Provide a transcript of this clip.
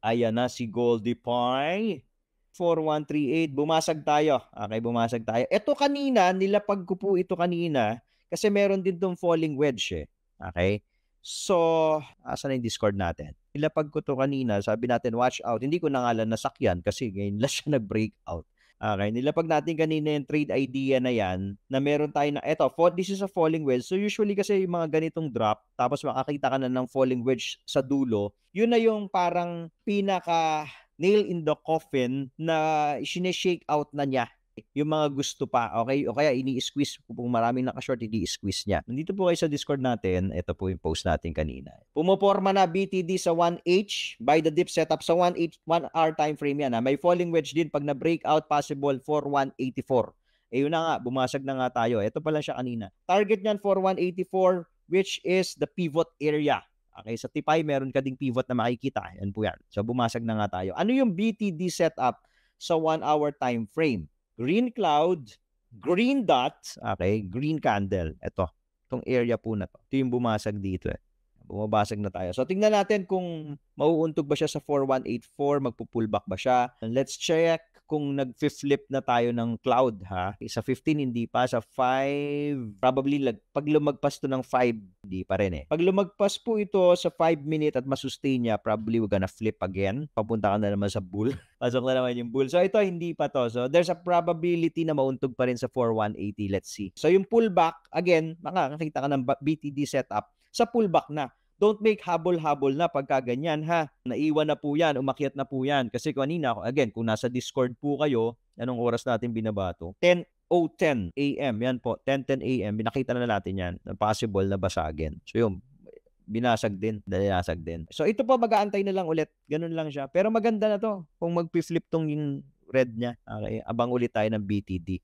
Ayan na si Goldie Pie. 4138, bumasag tayo. Okay, bumasag tayo. Ito kanina, nilapag ko po ito kanina kasi meron din tong falling wedge eh. Okay? So, asan na yung Discord natin? Nilapag ko to kanina, sabi natin watch out. Hindi ko na nga lang nasakyan kasi ngayon lang siya nag-breakout. Okay, nilapag natin kanina yung trade idea na yan, na meron tayo na, eto, this is a falling wedge. So usually kasi yung mga ganitong drop, tapos makakita ka na ng falling wedge sa dulo, yun na yung parang pinaka nail in the coffin na sineshake out na niya yung mga gusto pa, okay? O kaya ini-squeeze kung maraming naka-short, ini-squeeze niya. Nandito po kayo sa Discord natin. Ito po yung post natin kanina. Pumoporma na BTD sa 1H by the dip setup sa 1H, 1 hour time frame yan. Ha? May falling wedge din pag na-breakout possible for 184. Eh yun na nga, bumasag na nga tayo. Ito pala siya kanina. Target niyan for 184 which is the pivot area. Okay, sa TIPI, meron ka ding pivot na makikita. Yan po yan. So, bumasag na nga tayo. Ano yung BTD setup sa 1 hour time frame? Green cloud, green dot, okay, green candle. Ito, itong area po na to. Ito yung bumasag dito eh. Bumabasag na tayo. So, tingnan natin kung mauuntog ba siya sa 4184, magpo-pullback ba siya. And let's check kung nag-flip na tayo ng cloud ha. Sa 15 hindi pa, sa 5 probably pag lumagpas to ng 5 hindi pa rin eh. Pag lumagpas po ito sa 5 minute at masustain niya, probably we're gonna flip again. Papunta ka na naman sa bull. Pasok na naman yung bull. So ito hindi pa to. So there's a probability na mauntog pa rin sa 4180. Let's see. So yung pullback, again, makakakita ka ng BTD setup sa pullback na. Don't make habol-habol na pagka ganyan ha. Naiwan na po yan, umakyat na po yan. Kasi kanina, again, kung nasa Discord po kayo, anong oras natin binabato? 10:10 a.m. Yan po, 10:10 a.m. Binakita na natin yan na possible na basagin. So yun, binasag din. So ito po, mag-aantay na lang ulit. Ganun lang siya. Pero maganda na to kung mag-flip tong yung red niya. Okay, abang ulit tayo ng BTD.